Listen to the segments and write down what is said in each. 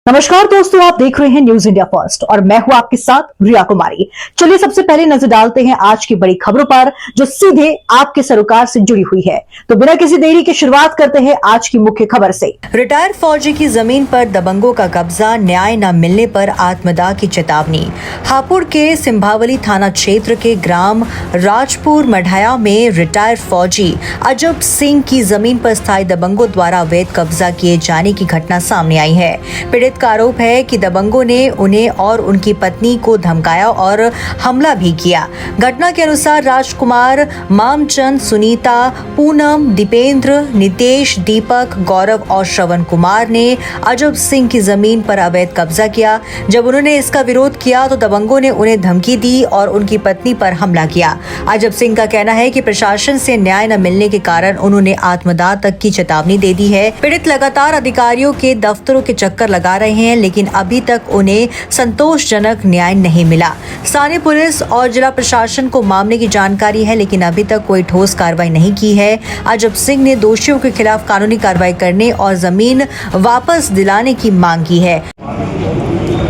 नमस्कार दोस्तों, आप देख रहे हैं न्यूज इंडिया फर्स्ट और मैं हूं आपके साथ रिया कुमारी। चलिए सबसे पहले नजर डालते हैं आज की बड़ी खबरों पर जो सीधे आपके सरोकार से जुड़ी हुई है। तो बिना किसी देरी के शुरुआत करते हैं आज की मुख्य खबर से। रिटायर्ड फौजी की जमीन पर दबंगों का कब्जा, न्याय न मिलने पर आत्मदाह की चेतावनी। हापुड़ के सिंभावली थाना क्षेत्र के ग्राम राजपुर मढ़ाया में रिटायर्ड फौजी अजब सिंह की जमीन पर स्थायी दबंगों द्वारा अवैध कब्जा किए जाने की घटना सामने आई है। पीड़ित का आरोप है कि दबंगों ने उन्हें और उनकी पत्नी को धमकाया और हमला भी किया। घटना के अनुसार राजकुमार, मामचंद, सुनीता, पूनम, दीपेंद्र, नितेश, दीपक, गौरव और श्रवण कुमार ने अजब सिंह की जमीन पर अवैध कब्जा किया। जब उन्होंने इसका विरोध किया तो दबंगों ने उन्हें धमकी दी और उनकी पत्नी पर हमला किया। अजब सिंह का कहना है कि प्रशासन से न्याय न मिलने के कारण उन्होंने आत्मदाह तक की चेतावनी दे दी है। पीड़ित लगातार अधिकारियों के दफ्तरों के चक्कर लगा रहे हैं, लेकिन अभी तक उन्हें संतोषजनक न्याय नहीं मिला। स्थानीय पुलिस और जिला प्रशासन को मामले की जानकारी है, लेकिन अभी तक कोई ठोस कार्रवाई नहीं की है। अजब सिंह ने दोषियों के खिलाफ कानूनी कार्रवाई करने और जमीन वापस दिलाने की मांग की है।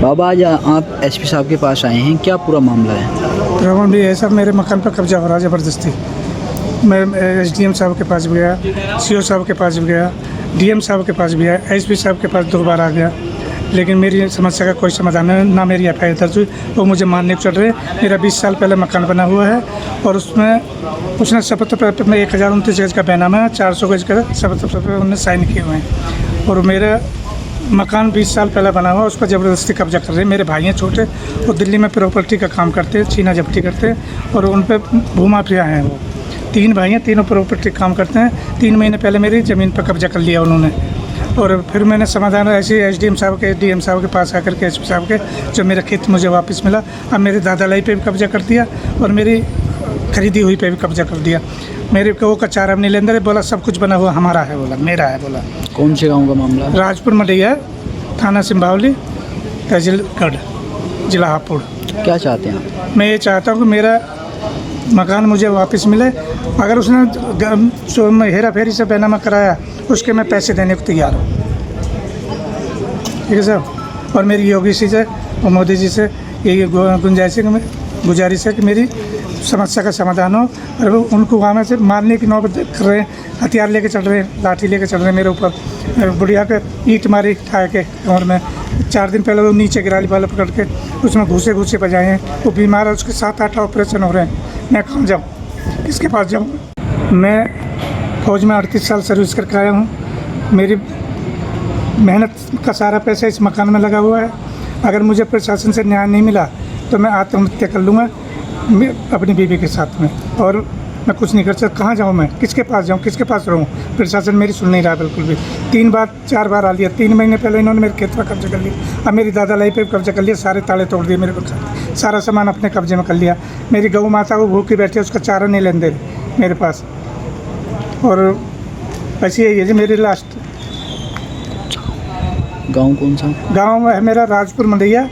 बाबा, आज आप एसपी साहब के पास आए हैं, क्या पूरा मामला है? प्रॉब्लम भी है सर, मेरे मकान पर कब्जा हो रहा है ज़बरदस्ती। मैं एसडीएम साहब के पास भी गया, सीओ साहब के पास भी गया, डीएम साहब के पास भी गया, एसपी साहब के पास 2 बार आ गया, लेकिन मेरी समस्या का कोई समाधान नहीं। ना मेरी एफ आई आर दर्ज हुई, वो मुझे मारने को चल रहे। मेरा 20 साल पहले मकान बना हुआ है और उसने शपथ पत्र में 1029 गज का बैनामा है, 400 गज का शपथ पत्र पर उन्होंने साइन किए हुए हैं और मेरा मकान 20 साल पहले बना हुआ, उस पर ज़बरदस्ती कब्जा कर रहे हैं। मेरे भाई हैं छोटे, वो दिल्ली में प्रॉपर्टी का काम करते हैं, छीना झपटी करते हैं और उन पर भूमाफिया हैं। वो 3 भाई हैं, तीनों प्रॉपर्टी काम करते हैं। 3 महीने पहले मेरी ज़मीन पर कब्जा कर लिया उन्होंने और फिर मैंने समाधान ऐसे एसडीएम साहब के, डीएम साहब के पास आकर के, एसपी साहब के, जो मेरा खेत मुझे वापस मिला। अब मेरे दादा लाई पे भी कब्जा कर दिया और मेरी खरीदी हुई पे भी कब्जा कर दिया। मेरे को का चारा नहीं लेंदर, बोला सब कुछ बना हुआ हमारा है, बोला मेरा है। बोला कौन से गांव का मामला है? राजपुर मढ़ैया, थाना सिंभावली, तहसीलगढ़, जिला हापुड़। क्या चाहते हैं आप? मैं ये चाहता हूँ कि मेरा मकान मुझे वापस मिले। अगर उसने हेरा फेरी से बैनामा कराया, उसके मैं पैसे देने को तैयार हूँ। ठीक है सर। और मेरी योगी जी से और मोदी जी से यही गुजारिश है कि मेरी समस्या का समाधान हो। और वो उनको वहाँ में से मारने की नौबत कर रहे हैं, हथियार लेके चल रहे हैं, लाठी लेके चल रहे हैं मेरे ऊपर। बुढ़िया के ईंट मारी ठाए के कमर में। 4 दिन पहले वो नीचे गिराली वाले पकड़ के उसमें घूसे बजाए हैं। वो बीमार है, उसके 7-8 ऑपरेशन हो रहे हैं। मैं कहाँ जाऊँ, किसके पास जाऊँ? मैं फौज में 38 साल सर्विस करके आया हूँ। मेरी मेहनत का सारा पैसा इस मकान में लगा हुआ है। अगर मुझे प्रशासन से न्याय नहीं मिला तो मैं आत्महत्या कर लूँगा अपनी बीवी के साथ में, और मैं कुछ नहीं कर सकता। कहाँ जाऊँ मैं, किसके पास जाऊँ, किसके पास रहूँ? प्रशासन मेरी सुन नहीं रहा बिल्कुल भी। 3-4 बार आ लिया। 3 महीने पहले इन्होंने मेरे खेत पर कब्जा कर लिया। अब मेरी दादा लाई पे कब्जा कर लिया, सारे ताले तोड़ दिए मेरे को, सारा सामान अपने कब्जे में कर लिया। मेरी गऊ माता वो भूखी बैठी है, उसका चारा नहीं लेने दे मेरे पास। और ऐसी यही है जी मेरी लास्ट। गांव कौन सा? गाँव है मेरा राजपुर मढ़ैया,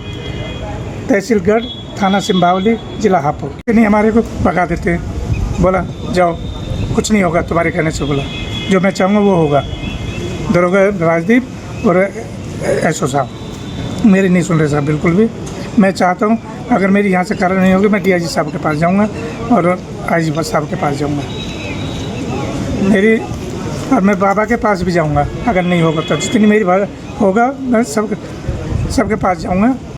तहसीलगढ़, थाना सिंभावली, जिला हापुड़। नहीं, हमारे को भगा देते हैं। बोला जाओ, कुछ नहीं होगा तुम्हारे कहने से। बोला जो मैं चाहूँगा वो होगा। दरोगा राजदीप और एसओ साहब मेरी नहीं सुन रहे साहब बिल्कुल भी। मैं चाहता हूँ अगर मेरी यहाँ से कार्रवाई नहीं होगी, मैं डीआईजी साहब के पास जाऊँगा और आईजी साहब के पास जाऊँगा मेरी, और मैं बाबा के पास भी जाऊँगा। अगर नहीं होगा तो जितनी मेरी होगा मैं सबके पास जाऊँगा।